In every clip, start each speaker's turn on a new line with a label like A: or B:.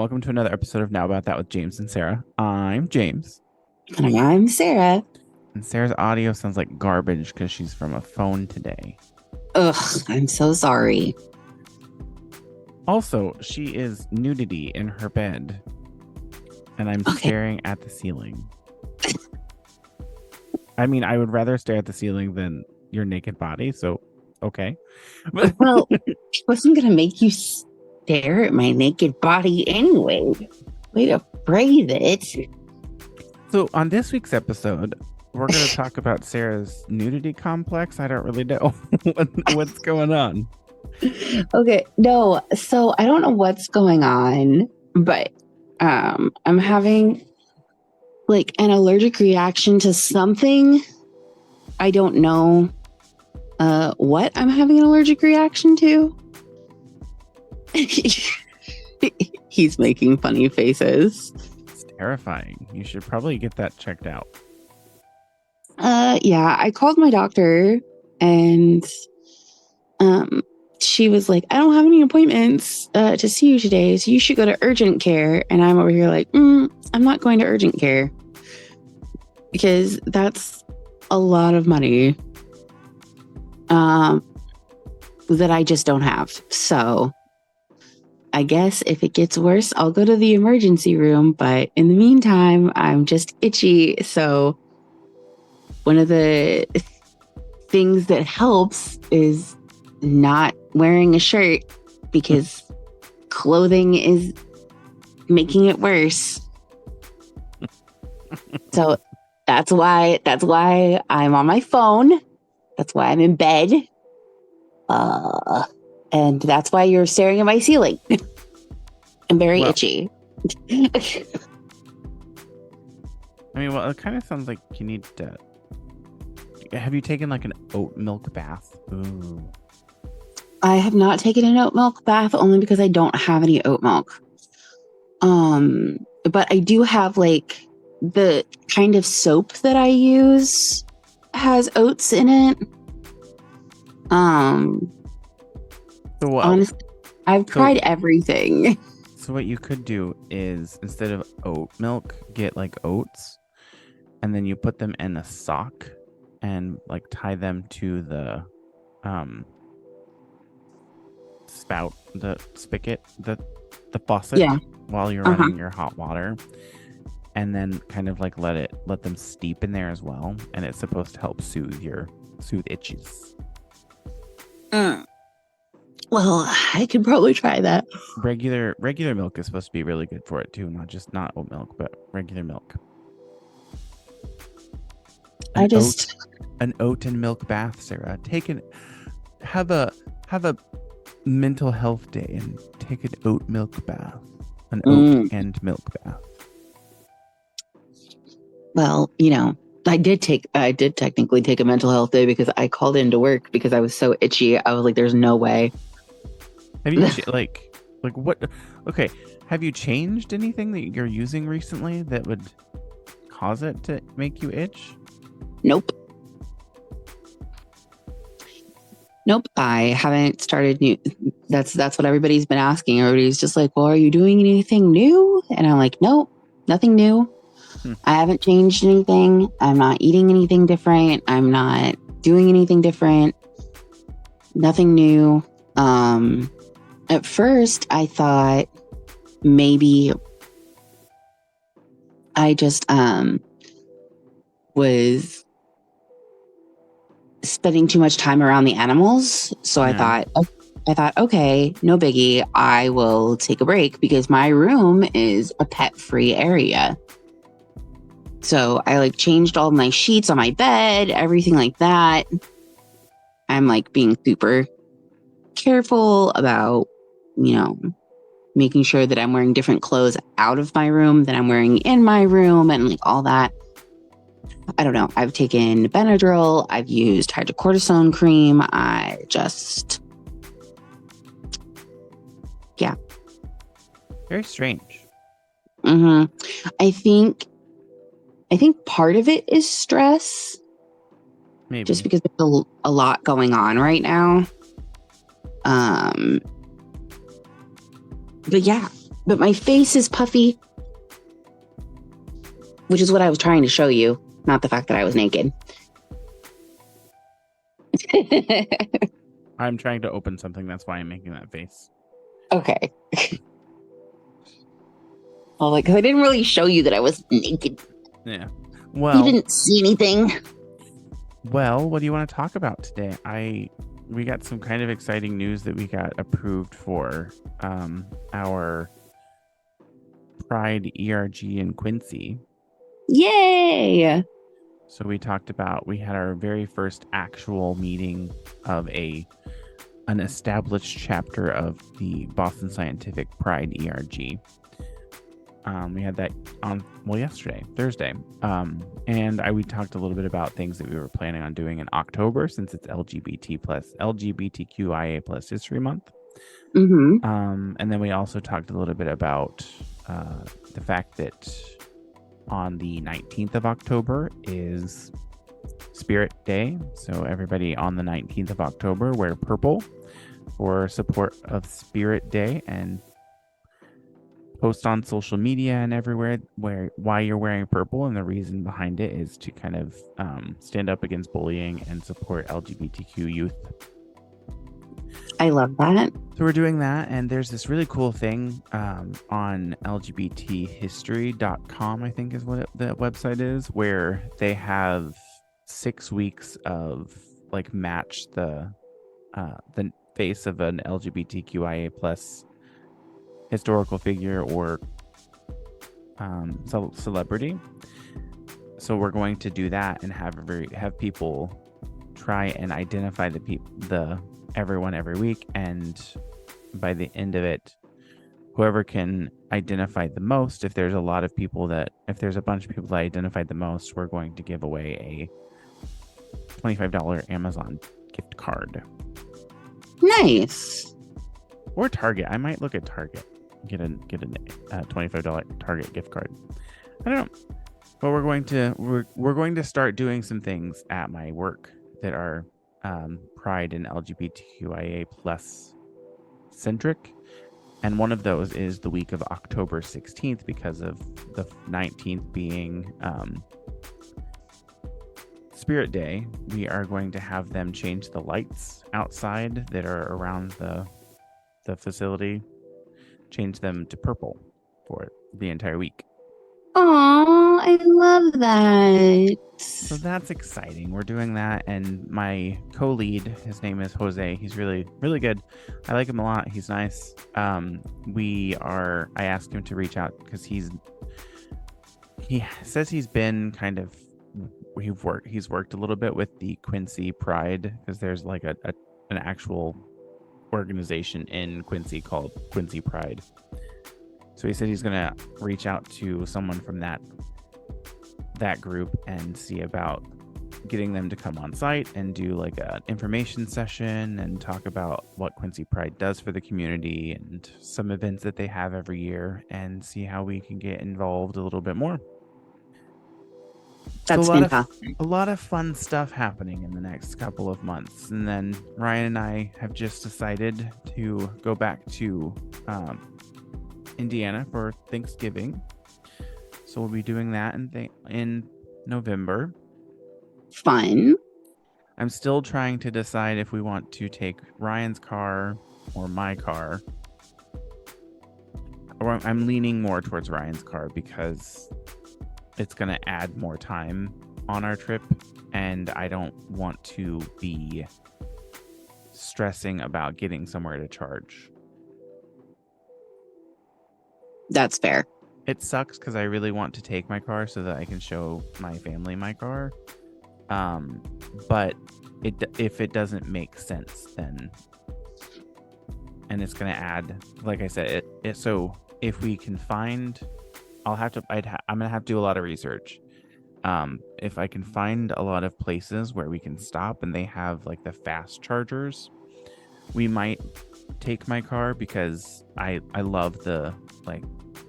A: welcome to another episode of Now About That with James and Sarah. I'm James,
B: And I'm Sarah.
A: and Sarah's audio sounds like garbage because she's from a phone today.
B: Ugh, I'm so sorry.
A: Also, she is nudity in her bed, and I'm
B: Okay.
A: staring at the ceiling. I mean, I would rather stare at the ceiling than your naked body, so okay.
B: Well, I wasn't going to make you stare at my naked body anyway. Way to phrase it.
A: So on this week's episode, we're going to talk about Sarah's nudity complex. I don't really know what's going on.
B: Okay, no, so I don't know what's going on, but I'm having like an allergic reaction to something. I don't know what I'm having an allergic reaction to. He's making funny faces.
A: It's terrifying. You should probably get that checked out.
B: Yeah, I called my doctor and she was like, I don't have any appointments to see you today, so you should go to urgent care. And I'm over here like, I'm not going to urgent care because that's a lot of money that I just don't have. So I guess if it gets worse, I'll go to the emergency room. But in the meantime, I'm just itchy. So one of the things that helps is not wearing a shirt because clothing is making it worse. So that's why I'm on my phone. That's why I'm in bed. And that's why you're staring at my ceiling. I'm very itchy.
A: I mean, well, it kind of sounds like you need to. Have you taken like an oat milk bath? Ooh.
B: I have not taken an oat milk bath only because I don't have any oat milk. But I do have like the kind of soap that I use has oats in it.
A: So what?
B: Honestly, I've tried everything.
A: So what you could do is instead of oat milk, get like oats, and then you put them in a sock and like tie them to the spout, the spigot, the faucet, while you're running your hot water, and then kind of like let them steep in there as well, and it's supposed to help soothe itches.
B: Well, I could probably try that.
A: Regular milk is supposed to be really good for it too, not oat milk, but regular milk. An oat and milk bath, Sarah. Have a mental health day and take an oat milk bath. An oat and milk bath.
B: Well, I did technically take a mental health day because I called into work because I was so itchy. I was like, there's no way.
A: Have you like what? Okay, have you changed anything that you're using recently that would cause it to make you itch?
B: Nope. I haven't started new. That's what everybody's been asking. Everybody's just like, well, are you doing anything new? And I'm like, nope, nothing new. I haven't changed anything. I'm not eating anything different. I'm not doing anything different. Nothing new. At first I thought maybe I just was spending too much time around the animals. So I thought, okay, no biggie. I will take a break because my room is a pet-free area. So I like changed all my sheets on my bed, everything like that. I'm like being super careful about, making sure that I'm wearing different clothes out of my room than I'm wearing in my room and like all that. I don't know. I've taken Benadryl. I've used hydrocortisone cream. Yeah.
A: Very strange.
B: I think part of it is stress.
A: Maybe.
B: Just because there's a lot going on right now. But yeah, but my face is puffy, which is what I was trying to show you, not the fact that I was naked.
A: I'm trying to open something. That's why I'm making that face.
B: Okay. Well, like, I didn't really show you that I was naked.
A: Yeah. Well,
B: you didn't see anything.
A: Well, what do you want to talk about today? We got some kind of exciting news that we got approved for our Pride ERG in Quincy.
B: Yay!
A: So we had our very first actual meeting of an established chapter of the Boston Scientific Pride ERG. We had that on yesterday, Thursday, and we talked a little bit about things that we were planning on doing in October, since it's LGBTQIA plus History Month.
B: Mm-hmm.
A: And then we also talked a little bit about the fact that on the 19th of October is Spirit Day, so everybody on the 19th of October wear purple for support of Spirit Day, and post on social media and everywhere why you're wearing purple, and the reason behind it is to kind of stand up against bullying and support LGBTQ youth.
B: I love that.
A: So we're doing that, and there's this really cool thing on lgbthistory.com, I think is what the website is, where they have 6 weeks of like match the face of an LGBTQIA plus historical figure or celebrity. So we're going to do that and have people try and identify the everyone every week, and by the end of it, whoever can identify the most, if there's a bunch of people that identified the most, we're going to give away a $25 Amazon gift card.
B: Nice.
A: Or Target. I might look at Target. Get a $25 Target gift card. I don't know. But we're going to start doing some things at my work that are Pride and LGBTQIA plus centric, and one of those is the week of October 16th, because of the 19th being Spirit Day. We are going to have them change the lights outside that are around the facility, change them to purple for the entire week.
B: Oh, I love that.
A: So that's exciting. We're doing that, and my co-lead, his name is Jose. He's really, really good. I like him a lot. He's nice. I asked him to reach out because he says he's been kind of he's worked a little bit with the Quincy Pride, because there's like an actual organization in Quincy called Quincy Pride. So he said he's gonna reach out to someone from that group and see about getting them to come on site and do like an information session and talk about what Quincy Pride does for the community and some events that they have every year, and see how we can get involved a little bit more.
B: That's fantastic.
A: A lot of fun stuff happening in the next couple of months. And then Ryan and I have just decided to go back to Indiana for Thanksgiving. So we'll be doing that in November.
B: Fun.
A: I'm still trying to decide if we want to take Ryan's car or my car. Or I'm leaning more towards Ryan's car because it's going to add more time on our trip, and I don't want to be stressing about getting somewhere to charge.
B: That's fair.
A: It sucks because I really want to take my car so that I can show my family my car. But if it doesn't make sense, then, and it's going to add, like I said, so if we can find, I'm going to have to do a lot of research. If I can find a lot of places where we can stop and they have like the fast chargers, we might take my car, because I love the like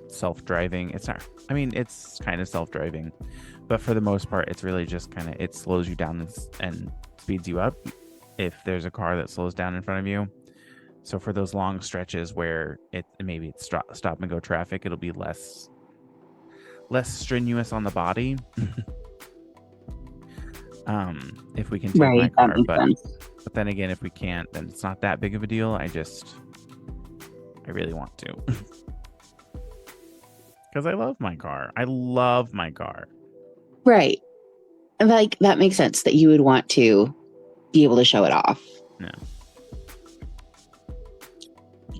A: self-driving. It's kind of self-driving, but for the most part, it's really just kind of, it slows you down and speeds you up if there's a car that slows down in front of you. So for those long stretches where maybe it's stop and go traffic, it'll be less strenuous on the body. If we can take my car, but then again, if we can't, then it's not that big of a deal. I really want to. Because I love my car.
B: Right. Like, that makes sense that you would want to be able to show it off.
A: Yeah.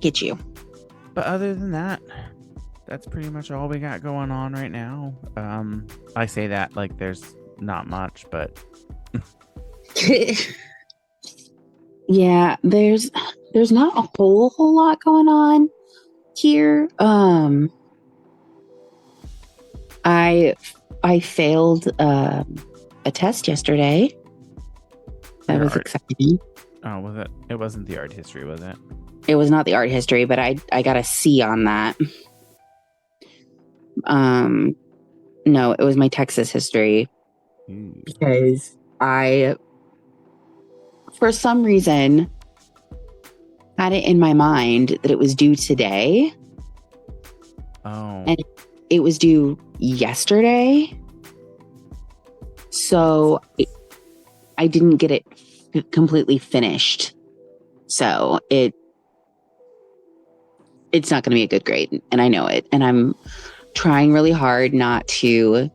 B: Get you.
A: But other than that, that's pretty much all we got going on right now. I say that like there's not much, but
B: yeah, there's not a whole lot going on here. I failed a test yesterday. That was exciting.
A: Oh, was it? It wasn't the art history, was it?
B: It was not the art history, but I got a C on that. No, it was my Texas history. Because I, for some reason, had it in my mind that it was due today.
A: Oh.
B: And it was due yesterday. So I didn't get it completely finished. So it's not going to be a good grade. And I know it. And I'm trying really hard not to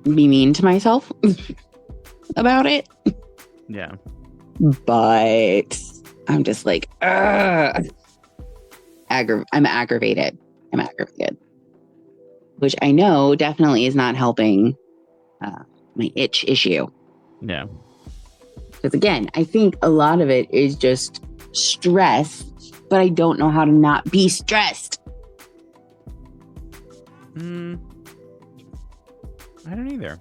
B: be mean to myself about it.
A: Yeah.
B: But I'm just like, I'm aggravated. Which I know definitely is not helping my itch issue.
A: Yeah.
B: Because again, I think a lot of it is just stress, but I don't know how to not be stressed.
A: I don't either.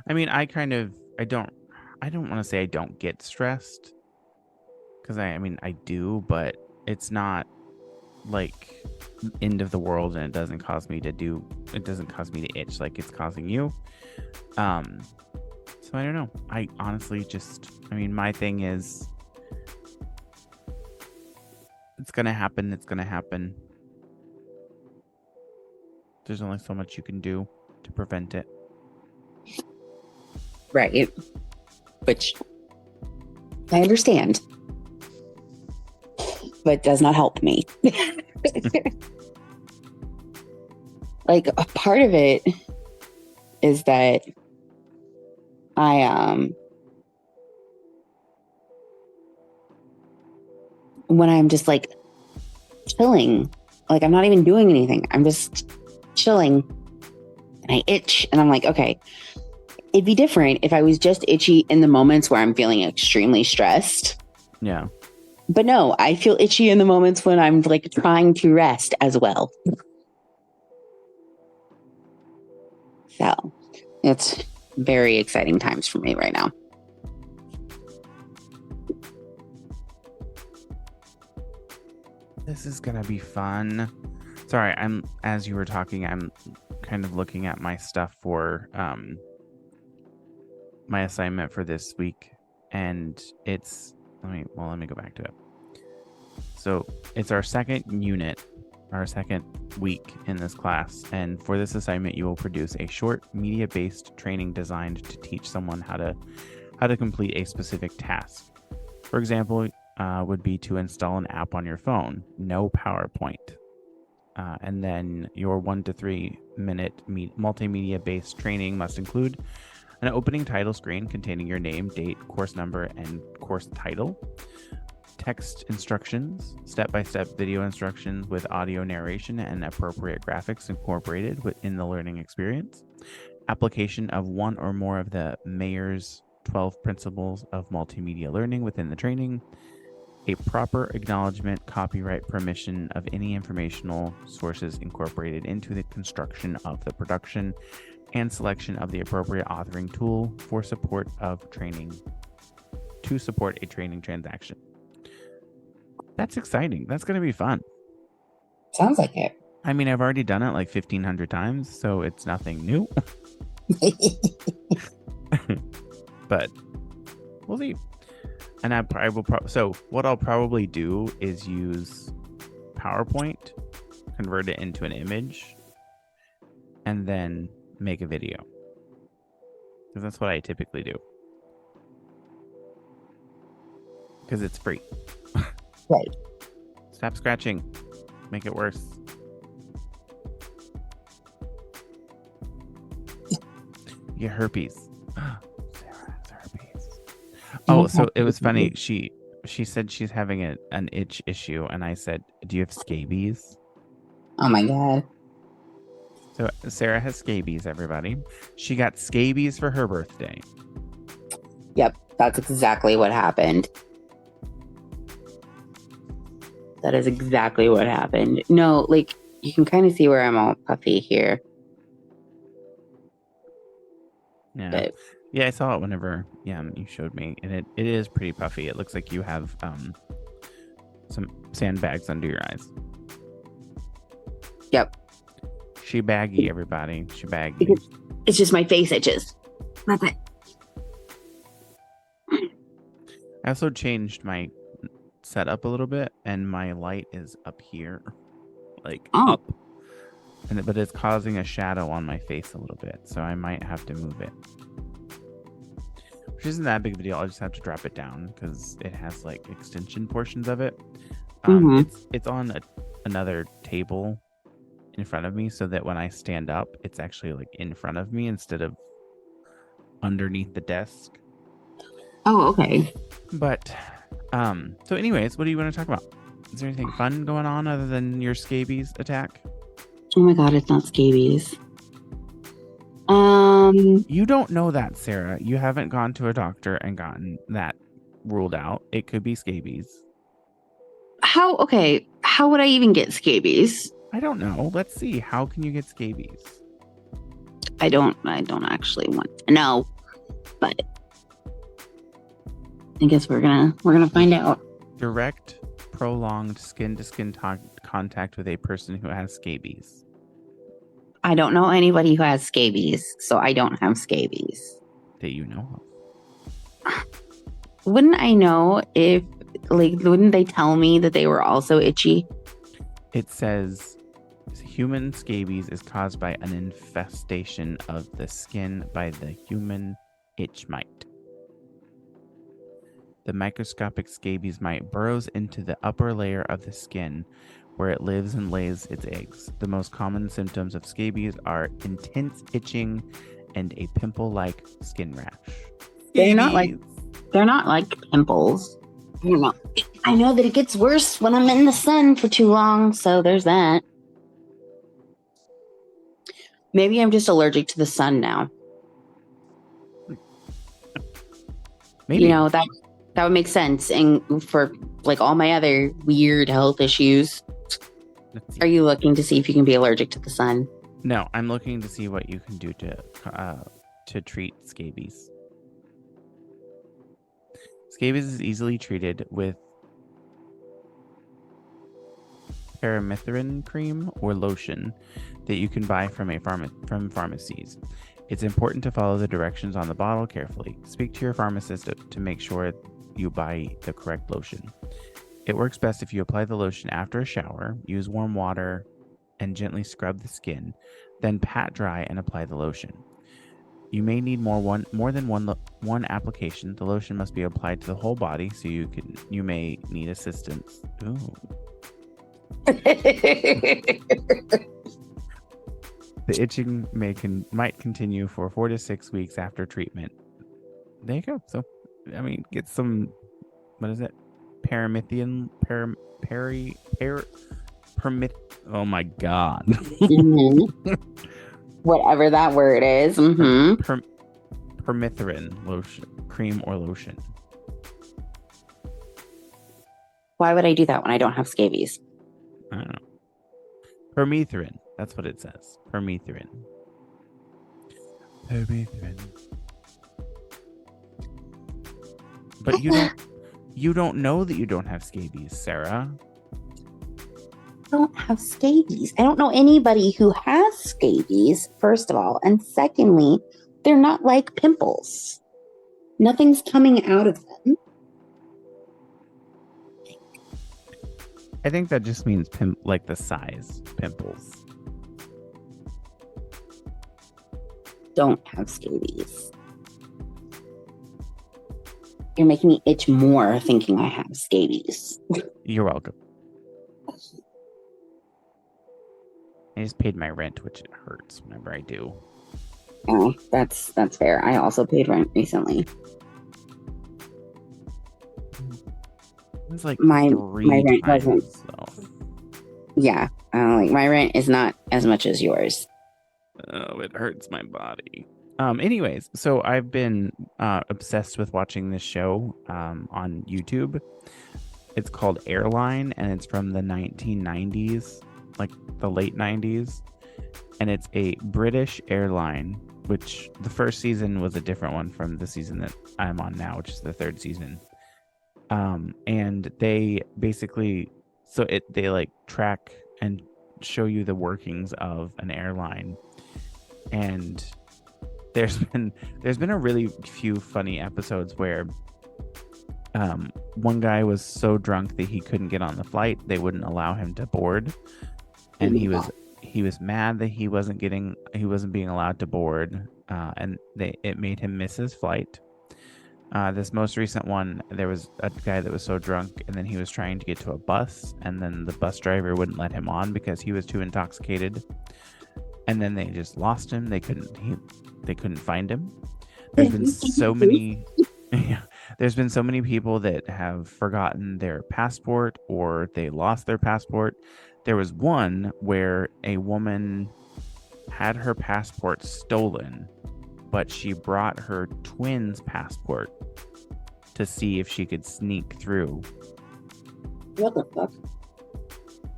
A: I mean, I don't want to say I don't get stressed, because I do, but it's not like end of the world, and it doesn't cause me to itch like it's causing you. So I don't know. I honestly my thing is, it's gonna happen. There's only so much you can do to prevent it.
B: Right. Which I understand, but does not help me. Like, a part of it is that when I'm just like chilling, like I'm not even doing anything, I'm just chilling and I itch, and I'm like, okay, it'd be different if I was just itchy in the moments where I'm feeling extremely stressed.
A: Yeah.
B: But no, I feel itchy in the moments when I'm like trying to rest as well. So it's very exciting times for me right now.
A: This is gonna be fun. Sorry, as you were talking, I'm kind of looking at my stuff for my assignment for this week, and it's let me go back to it. So it's our second week in this class, and for this assignment you will produce a short media-based training designed to teach someone how to complete a specific task. For example, would be to install an app on your phone, no PowerPoint. And then your 1 to 3 minute multimedia-based training must include an opening title screen containing your name, date, course number, and course title, text instructions, step-by-step video instructions with audio narration and appropriate graphics incorporated within the learning experience, application of one or more of the Mayer's 12 principles of multimedia learning within the training, a proper acknowledgement, copyright permission of any informational sources incorporated into the construction of the production, and selection of the appropriate authoring tool for support of training to support a training transaction. That's exciting. That's going to be fun.
B: Sounds like it.
A: I mean, I've already done it like 1,500 times, so it's nothing new. But we'll see. And I will so what I'll probably do is use PowerPoint, convert it into an image, and then make a video. Because that's what I typically do. Because it's free.
B: Right.
A: Stop scratching. Make it worse. You get herpes. Sarah has herpes. Oh, so it was funny. She said she's having an itch issue, and I said, "Do you have scabies?"
B: Oh my God.
A: So Sarah has scabies, everybody. She got scabies for her birthday.
B: Yep, that's exactly what happened. That is exactly what happened. No, like, you can kind of see where I'm all puffy here.
A: Yeah. But, yeah, I saw it whenever you showed me. And it is pretty puffy. It looks like you have some sandbags under your eyes.
B: Yep.
A: She baggy, everybody. She baggy.
B: It's just my face itches. That's it.
A: I also changed my setup a little bit, and my light is up here, like up, but it's causing a shadow on my face a little bit, so I might have to move it, which isn't that big of a deal. I'll just have to drop it down because it has like extension portions of it. It's on another table in front of me, so that when I stand up, it's actually like in front of me instead of underneath the desk.
B: Oh, okay.
A: But so anyways, what do you want to talk about? Is there anything fun going on other than your scabies attack?
B: Oh my God, it's not scabies.
A: You don't know that, Sarah. You haven't gone to a doctor and gotten that ruled out. It could be scabies.
B: How would I even get scabies?
A: I don't know. Let's see. How can you get scabies?
B: I don't actually want to know, but I guess we're gonna find out.
A: Direct, prolonged skin-to-skin contact with a person who has scabies.
B: I don't know anybody who has scabies, so I don't have scabies.
A: That you know
B: of. Wouldn't I know if, like, wouldn't they tell me that they were also itchy?
A: It says human scabies is caused by an infestation of the skin by the human itch mite. The microscopic scabies mite burrows into the upper layer of the skin where it lives and lays its eggs. The most common symptoms of scabies are intense itching and a pimple-like skin rash.
B: They're not like pimples. I don't know. I know that it gets worse when I'm in the sun for too long, so there's that. Maybe I'm just allergic to the sun now.
A: Maybe.
B: You know, that would make sense. And for like all my other weird health issues, are you looking to see if you can be allergic to the sun?
A: No, I'm looking to see what you can do to treat scabies. Scabies is easily treated with permethrin cream or lotion that you can buy from pharmacies. It's important to follow the directions on the bottle carefully. Speak to your pharmacist to make sure you buy the correct lotion. It works best if you apply the lotion after a shower, use warm water, and gently scrub the skin, then pat dry and apply the lotion. You may need more than one application. The lotion must be applied to the whole body, so you may need assistance. Ooh. The itching might continue for 4 to 6 weeks after treatment. There you go. So, I mean, get some, what is it? Oh my God.
B: Mm-hmm. Whatever that word is. Mm-hmm.
A: Permethrin lotion, cream or lotion.
B: Why would I do that when I don't have scabies?
A: I don't know. Permethrin. That's what it says. Permethrin. But you don't know that you don't have scabies, Sarah.
B: I don't have scabies. I don't know anybody who has scabies, first of all. And secondly, they're not like pimples. Nothing's coming out of them.
A: I think that just means like the size pimples.
B: Don't have scabies. You're making me itch more thinking I have scabies.
A: You're welcome. I just paid my rent, which it hurts whenever I do.
B: Oh, that's fair. I also paid rent recently.
A: It was like
B: my rent
A: times,
B: wasn't.
A: So.
B: Yeah, like my rent is not as much as yours.
A: Oh, it hurts my body. Anyways, so I've been obsessed with watching this show on YouTube. It's called Airline, and it's from the 1990s, like the late 90s. And it's a British airline, which the first season was a different one from the season that I'm on now, which is the third season. And they basically, they like track and show you the workings of an airline. And there's been a really few funny episodes where one guy was so drunk that he couldn't get on the flight. They wouldn't allow him to board, and he was mad that he wasn't being allowed to board, and it made him miss his flight. This most recent one, there was a guy that was so drunk, and then he was trying to get to a bus, and then the bus driver wouldn't let him on because he was too intoxicated. And then they just lost him. They couldn't find him. There's been so many there's been so many people that have forgotten their passport, or they lost their passport. There was one where a woman had her passport stolen, but she brought her twin's passport to see if she could sneak through.
B: What the fuck?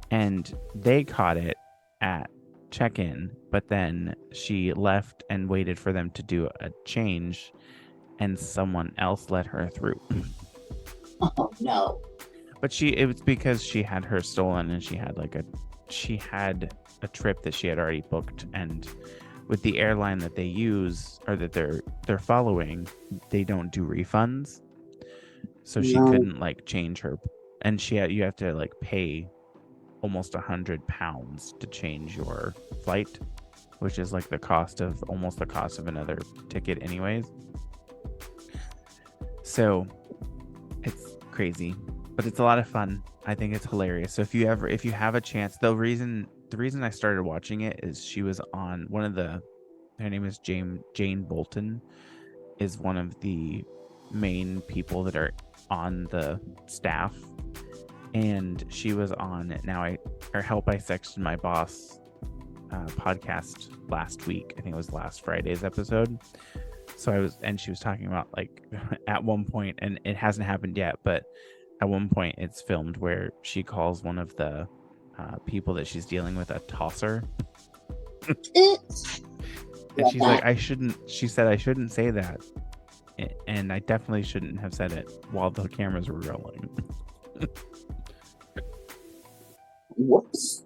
A: And they caught it at check-in, but then she left and waited for them to do a change, and someone else let her through.
B: Oh no.
A: But it was because she had her stolen, and she had a trip that she had already booked, and with the airline that they use, or that they're following, they don't do refunds. So she couldn't like change her, and you have to like pay almost £100 to change your flight, which is like almost the cost of another ticket anyways. So it's crazy, but it's a lot of fun. I think it's hilarious. So if you have a chance, the reason I started watching it is she was on her name is Jane Bolton, is one of the main people that are on the staff. And she was on Help I Sexted My Boss podcast last week. I think it was last Friday's episode. She was talking about like at one point, and it hasn't happened yet, but at one point it's filmed where she calls one of the people that she's dealing with a tosser. And she's like, she said I shouldn't say that. And I definitely shouldn't have said it while the cameras were rolling.
B: Whoops.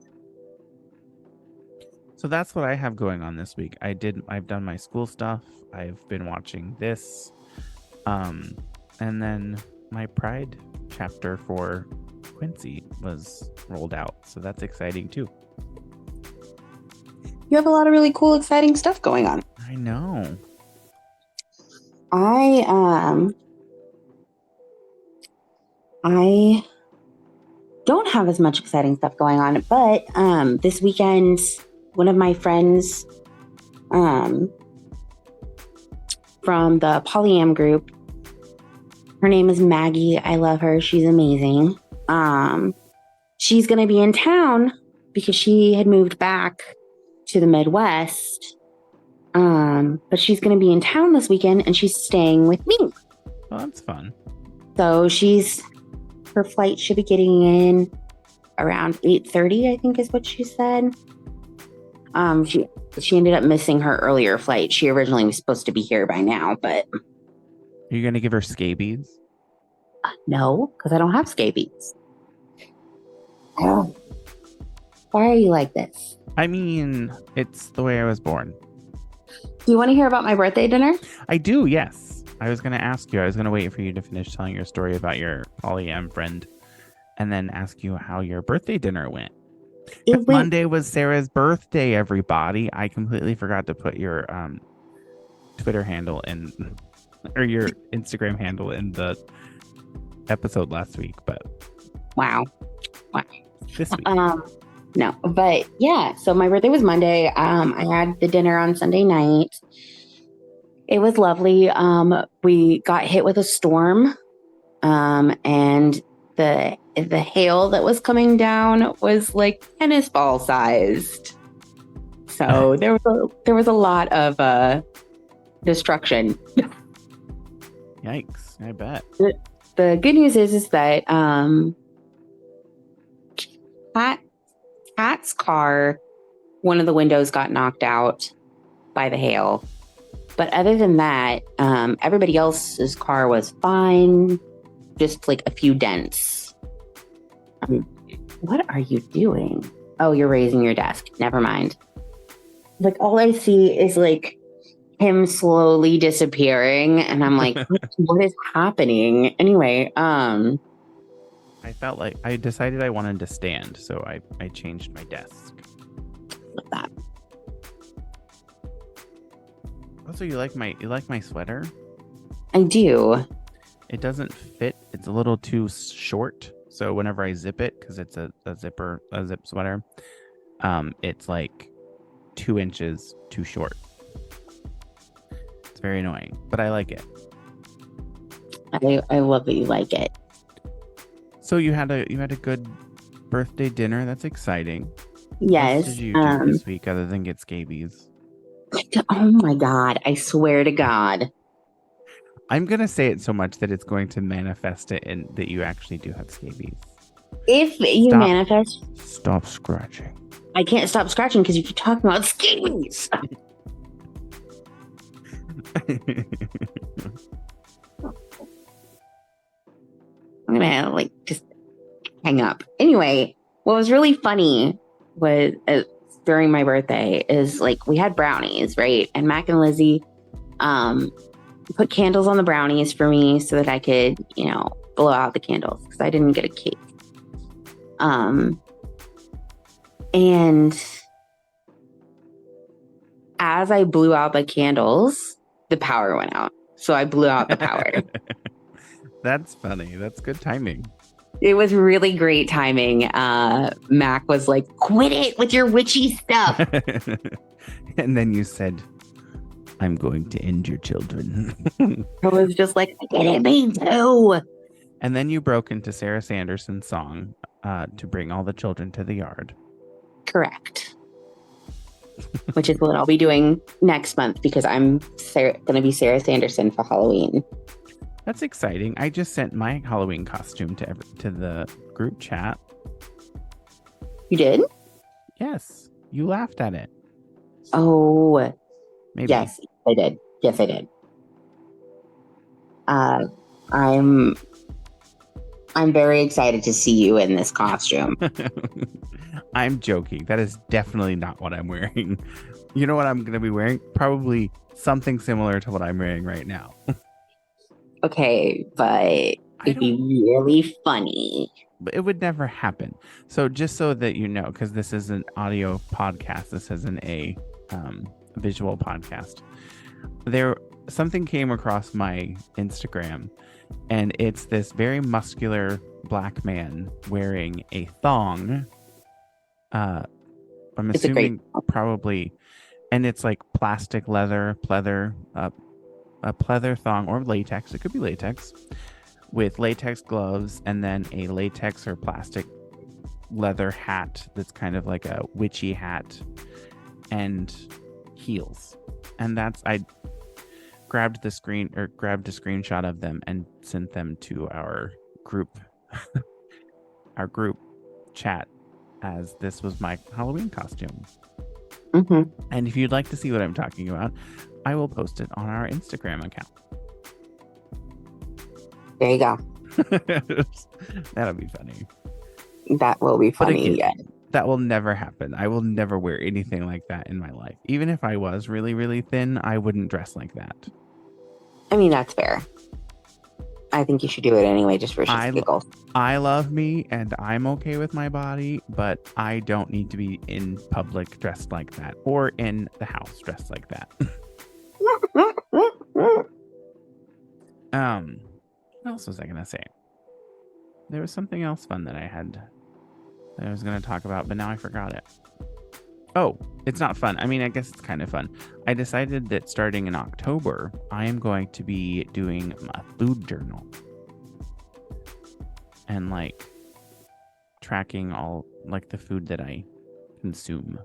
A: So that's what I have going on this week. I've done my school stuff. I've been watching this. And then my Pride chapter for Quincy was rolled out. So that's exciting too.
B: You have a lot of really cool, exciting stuff going on.
A: I know.
B: I don't have as much exciting stuff going on, but this weekend, one of my friends from the Polyam group, her name is Maggie. I love her. She's amazing. She's going to be in town because she had moved back to the Midwest. But she's going to be in town this weekend, and she's staying with me.
A: Oh, that's fun.
B: So her flight should be getting in around 8:30, I think is what she said. She ended up missing her earlier flight. She originally was supposed to be here by now, but...
A: Are you going to give her scabies?
B: No, because I don't have scabies. Oh. Why are you like this?
A: I mean, it's the way I was born.
B: Do you want to hear about my birthday dinner?
A: I do, yes. I was going to ask you. I was going to wait for you to finish telling your story about your polyam friend. and then ask you how your birthday dinner went.
B: It went.
A: Monday was Sarah's birthday, everybody. I completely forgot to put your Twitter handle or your Instagram handle in the episode last week, but
B: Wow.
A: this week.
B: No, but yeah, so my birthday was Monday. I had the dinner on Sunday night. It was lovely. We got hit with a storm, and the hail that was coming down was like tennis ball sized. So there was a lot of destruction.
A: Yikes! I bet.
B: The good news is that Pat's car, one of the windows got knocked out by the hail. But other than that, everybody else's car was fine. Just like a few dents. What are you doing? Oh, you're raising your desk. Never mind. Like all I see is like him slowly disappearing, and I'm like, what is happening? Anyway,
A: I felt like I decided I wanted to stand, so I changed my desk.
B: Like that.
A: Also, you like my sweater?
B: I do.
A: It doesn't fit. It's a little too short. So whenever I zip it, because it's a zip sweater, it's like 2 inches too short. It's very annoying, but I like it.
B: I love that you like it.
A: So you had a good birthday dinner. That's exciting.
B: Yes.
A: What did you do this week other than get scabies?
B: Oh my God! I swear to God.
A: I'm gonna say it so much that it's going to manifest it in that you actually do have scabies.
B: If you manifest,
A: stop scratching.
B: I can't stop scratching because you keep talking about scabies. I'm gonna like just hang up. Anyway, what was really funny was during my birthday is like we had brownies, right? And Mac and Lizzie put candles on the brownies for me so that I could, blow out the candles because I didn't get a cake. And as I blew out the candles, the power went out. So I blew out the power.
A: That's funny. That's good timing.
B: It was really great timing. Mac was like, quit it with your witchy stuff.
A: And then you said, I'm going to end your children.
B: I was just like, I didn't mean to.
A: And then you broke into Sarah Sanderson's song to bring all the children to the yard.
B: Correct. Which is what I'll be doing next month because I'm going to be Sarah Sanderson for Halloween.
A: That's exciting. I just sent my Halloween costume to the group chat.
B: You did?
A: Yes. You laughed at it.
B: Oh,
A: maybe.
B: Yes, I did. Yes, I did. I'm very excited to see you in this costume.
A: I'm joking. That is definitely not what I'm wearing. You know what I'm going to be wearing? Probably something similar to what I'm wearing right now.
B: Okay, but it'd be really funny.
A: But it would never happen. So just so that you know, because this is an audio podcast, this isn't a visual podcast. Something came across my Instagram, and it's this very muscular black man wearing a thong. I'm assuming probably, and it's like plastic leather, pleather, a pleather thong or latex. It could be latex with latex gloves, and then a latex or plastic leather hat that's kind of like a witchy hat, and heels. And I grabbed a screenshot of them and sent them to our group chat as this was my Halloween costume.
B: Mm-hmm.
A: And if you'd like to see what I'm talking about, I will post it on our Instagram account.
B: There you go.
A: That'll be funny.
B: That will be funny.
A: Again, that will never happen. I will never wear anything like that in my life. Even if I was really, really thin, I wouldn't dress like that.
B: I mean, that's fair. I think you should do it anyway, just for shits and giggles.
A: I love me and I'm okay with my body, but I don't need to be in public dressed like that or in the house dressed like that. What else was I gonna say? There was something else fun that I was gonna talk about, but now I forgot it. Oh, it's not fun. I mean, I guess it's kind of fun. I decided that starting in October, I am going to be doing a food journal. And like tracking all like the food that I consume.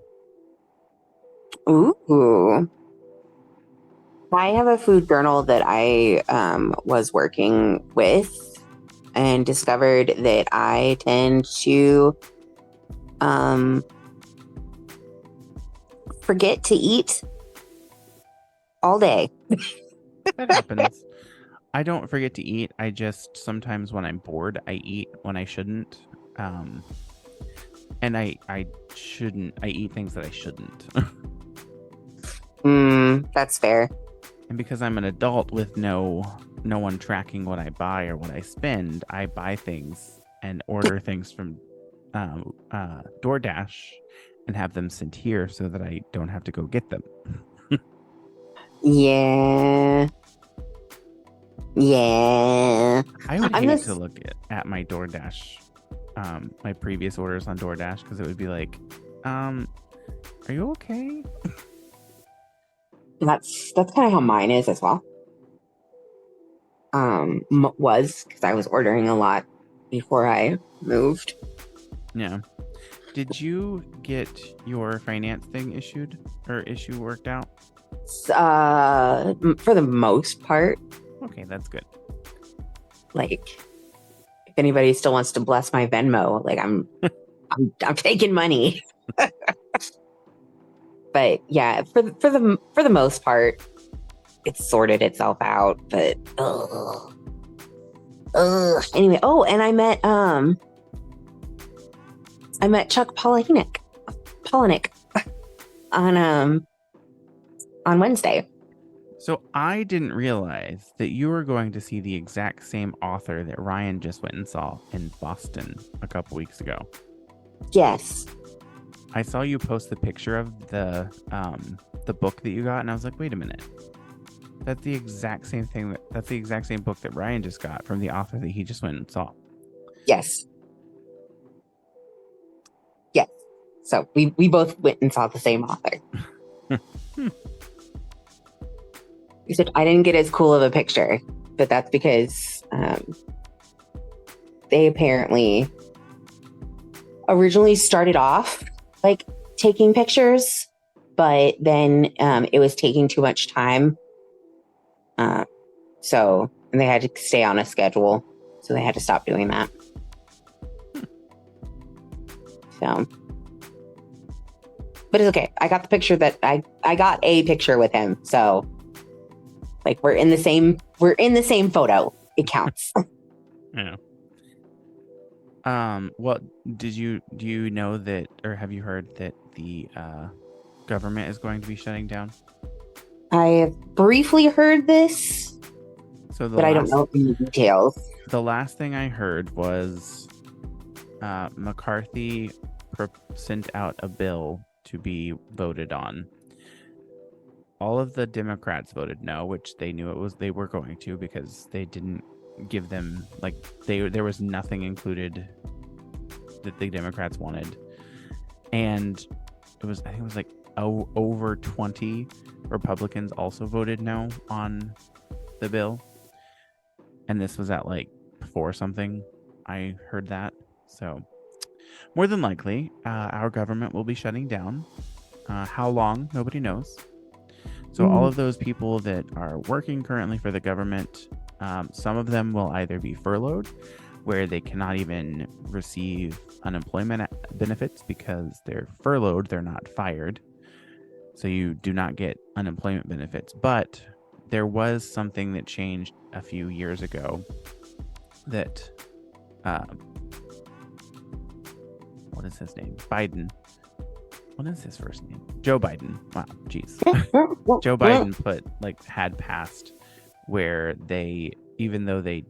B: Ooh. I have a food journal that I was working with and discovered that I tend to forget to eat all day.
A: That happens. I don't forget to eat. I just sometimes when I'm bored, I eat when I shouldn't. And I eat things that I shouldn't.
B: That's fair.
A: And because I'm an adult with no one tracking what I buy or what I spend, I buy things and order things from DoorDash and have them sent here so that I don't have to go get them.
B: Yeah.
A: I would hate to look at my DoorDash, my previous orders on DoorDash, because it would be like, are you okay?
B: That's kind of how mine is as well. Was because I was ordering a lot before I moved.
A: Yeah. Did you get your finance thing issue worked out?
B: For the most part.
A: Okay, that's good.
B: Like, if anybody still wants to bless my Venmo, like I'm taking money. But yeah, for the most part, it's sorted itself out. But anyway. Oh, and I met Chuck Palahniuk on Wednesday.
A: So I didn't realize that you were going to see the exact same author that Ryan just went and saw in Boston a couple weeks ago.
B: Yes.
A: I saw you post the picture of the book that you got, and I was like, wait a minute. That's the exact same thing. That's the exact same book that Ryan just got from the author that he just went and saw.
B: Yes. Yes. So we both went and saw the same author. Except I didn't get as cool of a picture, but that's because they apparently originally started off like taking pictures, but then it was taking too much time. And they had to stay on a schedule, so they had to stop doing that. So, but it's okay. I got the picture that I got a picture with him. So like we're in the same photo. It counts.
A: Yeah. Well, do you know that, or have you heard that the government is going to be shutting down?
B: I have briefly heard this, but I don't know any details.
A: The last thing I heard was McCarthy sent out a bill to be voted on. All of the Democrats voted no, which they knew they were going to, because they didn't give them there was nothing included that the Democrats wanted, and I think it was like over 20 Republicans also voted no on the bill, and this was at like 4 something. I heard that, so more than likely our government will be shutting down. How long, nobody knows. So all of those people that are working currently for the government, some of them will either be furloughed, where they cannot even receive unemployment benefits because they're furloughed, they're not fired. So you do not get unemployment benefits. But there was something that changed a few years ago that, what is his name? Biden. What is his first name? Joe Biden. Wow, jeez. Joe Biden had passed where even though they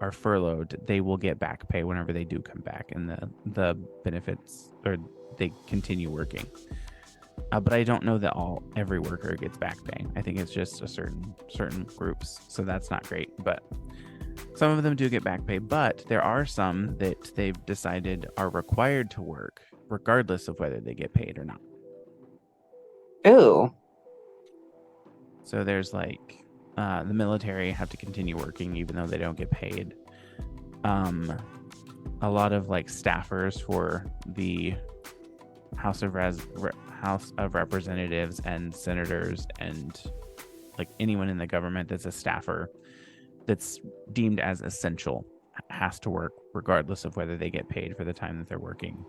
A: are furloughed, they will get back pay whenever they do come back, and the benefits, or they continue working. But I don't know that every worker gets back pay. I think it's just a certain groups, so that's not great. But some of them do get back pay, but there are some that they've decided are required to work regardless of whether they get paid or not.
B: Ooh.
A: So there's like the military have to continue working even though they don't get paid. A lot of like staffers for the House of Representatives and senators and like anyone in the government that's a staffer that's deemed as essential has to work regardless of whether they get paid for the time that they're working.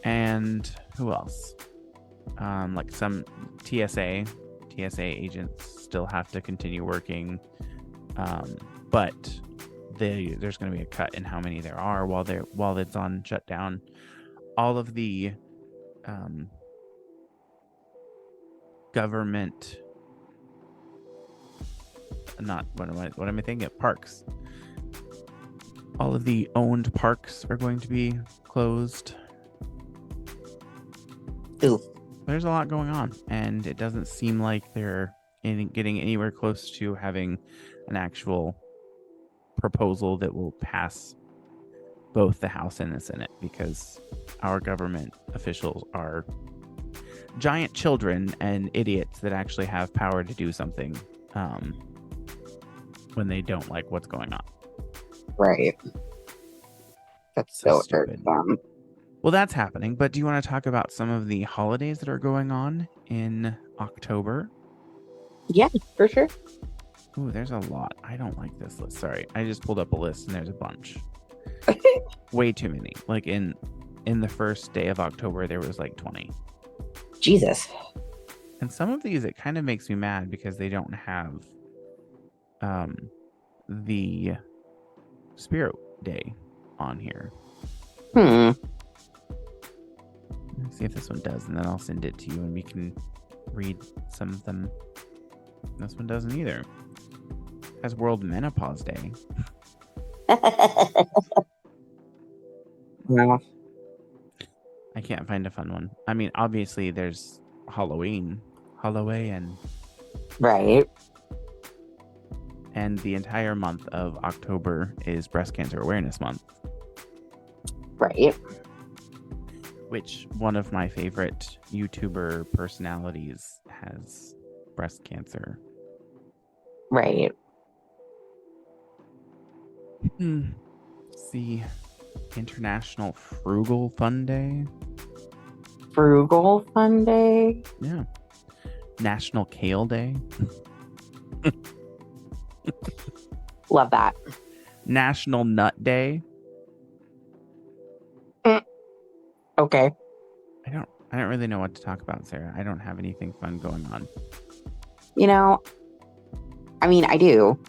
A: And who else? Like some TSA agents still have to continue working, but there's going to be a cut in how many there are while it's on shutdown. All of the government, not what am I thinking? Parks. All of the owned parks are going to be closed.
B: Ooh.
A: There's a lot going on, and it doesn't seem like they're getting anywhere close to having an actual proposal that will pass both the House and the Senate, because our government officials are giant children and idiots that actually have power to do something when they don't like what's going on.
B: Right. That's so stupid.
A: Well, that's happening, but do you want to talk about some of the holidays that are going on in October?
B: Yeah, for sure.
A: Ooh, there's a lot. I don't like this list. Sorry. I just pulled up a list and there's a bunch. Way too many. Like in the first day of October, there was like 20.
B: Jesus.
A: And some of these, it kind of makes me mad because they don't have the Spirit Day on here. Let's see if this one does, and then I'll send it to you and we can read some of them. This one doesn't either. It has World Menopause Day.
B: No.
A: I can't find a fun one. I mean, obviously there's Halloween.
B: Right.
A: And the entire month of October is Breast Cancer Awareness Month.
B: Right.
A: Which one of my favorite YouTuber personalities has breast cancer.
B: Right.
A: See, International Frugal Fun Day.
B: Frugal Fun Day?
A: Yeah. National Kale Day.
B: Love that.
A: National Nut Day.
B: Okay.
A: I don't really know what to talk about, Sarah. I don't have anything fun going on.
B: You know, I mean, I do.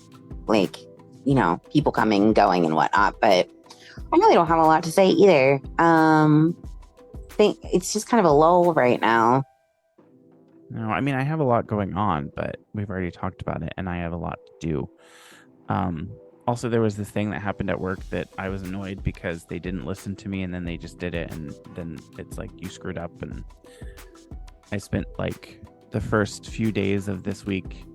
B: Like, you know, people coming, going, and whatnot, but I really don't have a lot to say either. Think it's just kind of a lull right now.
A: No, I mean, I have a lot going on, but we've already talked about it, and I have a lot to do. Also, there was this thing that happened at work that I was annoyed because they didn't listen to me, and then they just did it, and then it's like, you screwed up. And I spent like the first few days of this week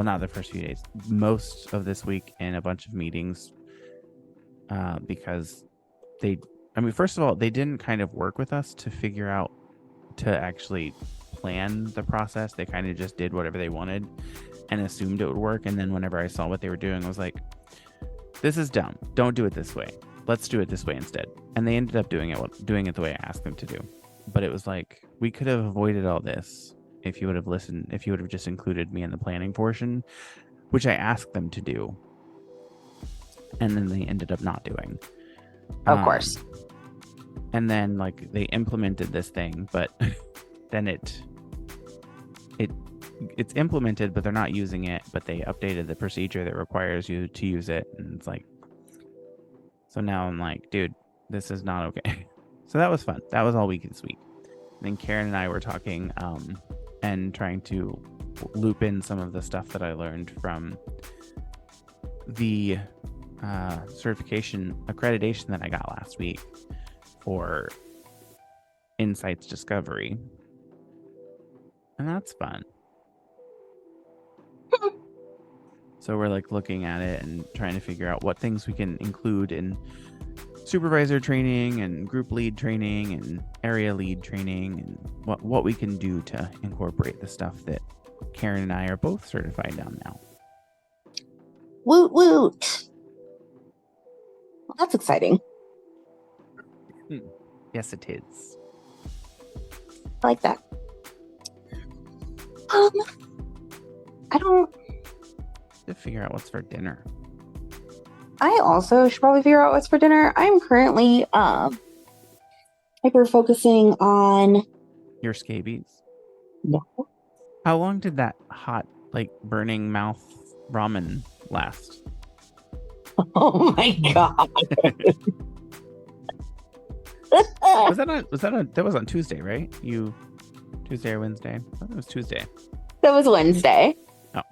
A: not the first few days, most of this week in a bunch of meetings because first of all, they didn't kind of work with us to figure out to actually plan the process. They kind of just did whatever they wanted and assumed it would work. And then whenever I saw what they were doing, I was like, this is dumb. Don't do it this way. Let's do it this way instead. And they ended up doing it the way I asked them to do. But it was like, we could have avoided all this if you would have listened, if you would have just included me in the planning portion, which I asked them to do. And then they ended up not doing.
B: Of course.
A: And then like they implemented this thing, but then it's implemented, but they're not using it, but they updated the procedure that requires you to use it. And it's like, so now I'm like, dude, this is not okay. So that was fun. That was all week this week. And then Karen and I were talking and trying to loop in some of the stuff that I learned from the certification accreditation that I got last week for Insights Discovery. And that's fun. So we're like looking at it and trying to figure out what things we can include in supervisor training and group lead training and area lead training, and what we can do to incorporate the stuff that Karen and I are both certified on now.
C: Woot woot. Well, that's exciting.
A: Yes, it is.
C: I like that. I don't
A: To figure out what's for dinner.
C: I also should probably figure out what's for dinner. I'm currently hyper focusing on
A: Your scabies.
C: No.
A: How long did that hot, like burning mouth ramen last?
C: Oh my god.
A: That was on Tuesday, right? Tuesday or Wednesday? I thought it was Tuesday.
C: That was Wednesday.
A: Oh.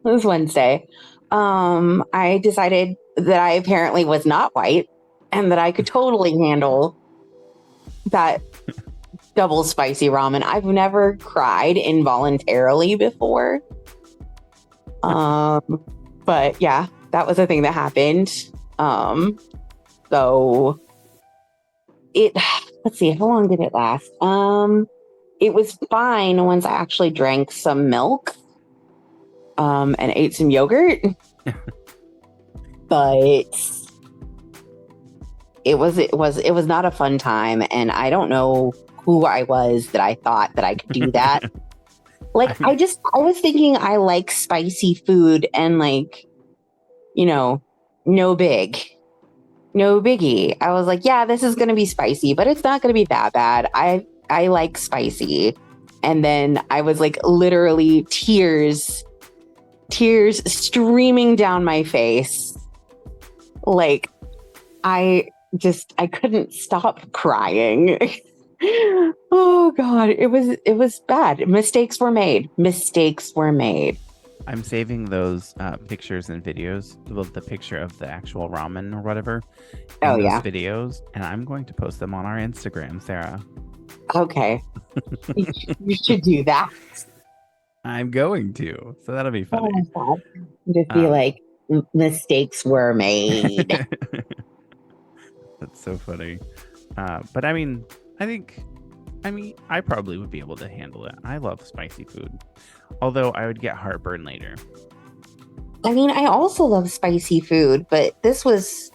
C: It was Wednesday. I decided that I apparently was not white and that I could totally handle that double spicy ramen. I've never cried involuntarily before. But yeah, that was a thing that happened. So let's see, how long did it last? It was fine once I actually drank some milk, and ate some yogurt. But it was not a fun time, and I don't know who I was that I thought that I could do that. Like, I was thinking I like spicy food and, like, no biggie. I was like, yeah, this is going to be spicy, but it's not going to be that bad. I like spicy. And then I was like, literally tears streaming down my face. Like, I couldn't stop crying. Oh God, it was bad. Mistakes were made.
A: I'm saving those pictures and videos, the picture of the actual ramen or whatever.
C: Oh yeah,
A: videos, and I'm going to post them on our Instagram, Sarah.
C: Okay, you should do that.
A: I'm going to, so that'll be funny.
C: Oh, just be like, mistakes were made.
A: That's so funny. But I mean, I probably would be able to handle it. I love spicy food, although I would get heartburn later.
C: I mean, I also love spicy food, but this was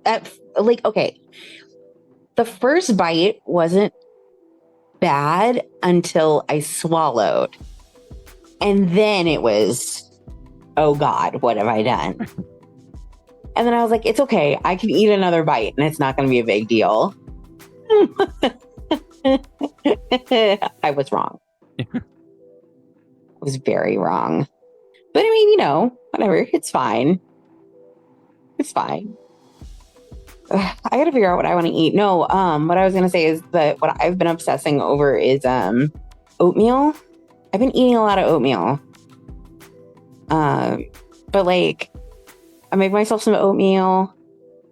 C: okay. The first bite wasn't bad until I swallowed. And then it was, oh God, what have I done? And then I was like, it's okay. I can eat another bite and it's not going to be a big deal. I was wrong. I was very wrong. But I mean, whatever. It's fine. It's fine. I gotta figure out what I want to eat. No, what I was gonna say is that what I've been obsessing over is oatmeal. I've been eating a lot of oatmeal. But like, I make myself some oatmeal,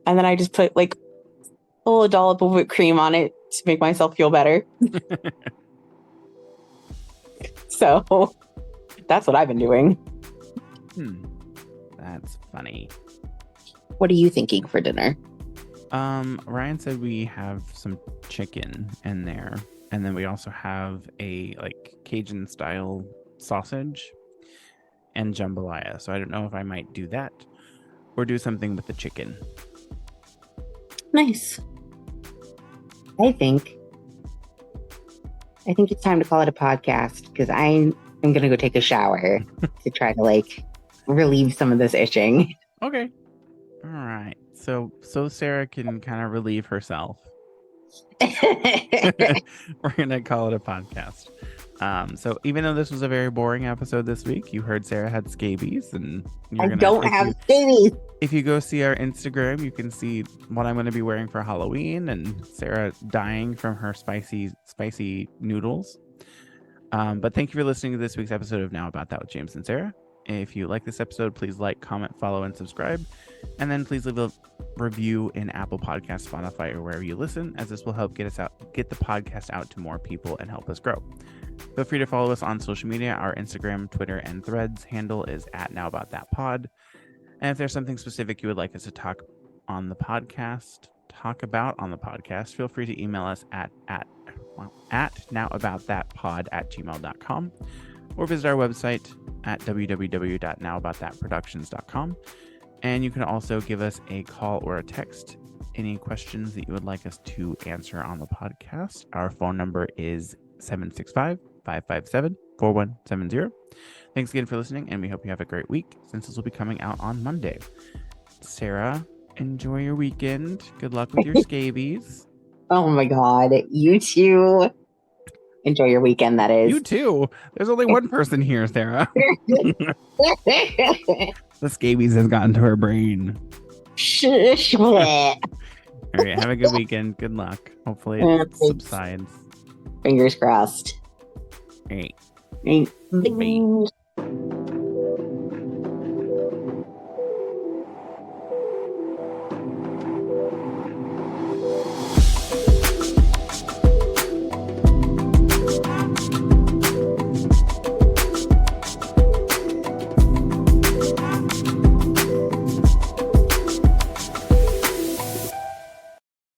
C: and then I just put like a little dollop of whipped cream on it to make myself feel better. So that's what I've been doing.
A: That's funny.
C: What are you thinking for dinner?
A: Ryan said we have some chicken in there, and then we also have a like Cajun style sausage and jambalaya. So I don't know if I might do that or do something with the chicken.
C: Nice. I think it's time to call it a podcast because I'm gonna go take a shower to try to like relieve some of this itching.
A: Okay. All right. So Sarah can kind of relieve herself. We're gonna call it a podcast. So even though this was a very boring episode this week, you heard Sarah had scabies, and
C: I don't have scabies.
A: If you go see our Instagram, you can see what I'm going to be wearing for Halloween, and Sarah dying from her spicy noodles. But thank you for listening to this week's episode of Now About That with James and Sarah. If you like this episode, please like, comment, follow, and subscribe. And then please leave a review in Apple Podcasts, Spotify, or wherever you listen, as this will help get the podcast out to more people and help us grow. Feel free to follow us on social media. Our Instagram, Twitter, and Threads handle is @NowAboutThatPod. And if there's something specific you would like us to talk about on the podcast, feel free to email us at nowaboutthatpod@gmail.com, or visit our website at www.nowaboutthatproductions.com. And you can also give us a call or a text any questions that you would like us to answer on the podcast. Our phone number is 765-557-4170. Thanks again for listening, and we hope you have a great week, since this will be coming out on Monday. Sarah, enjoy your weekend. Good luck with your scabies.
C: Oh my God. You too. Enjoy your weekend, that is.
A: You too. There's only one person here, Sarah. The scabies has gotten to her brain. All right, have a good weekend. Good luck. Hopefully it subsides.
C: Fingers crossed.
A: All right.
C: Bye.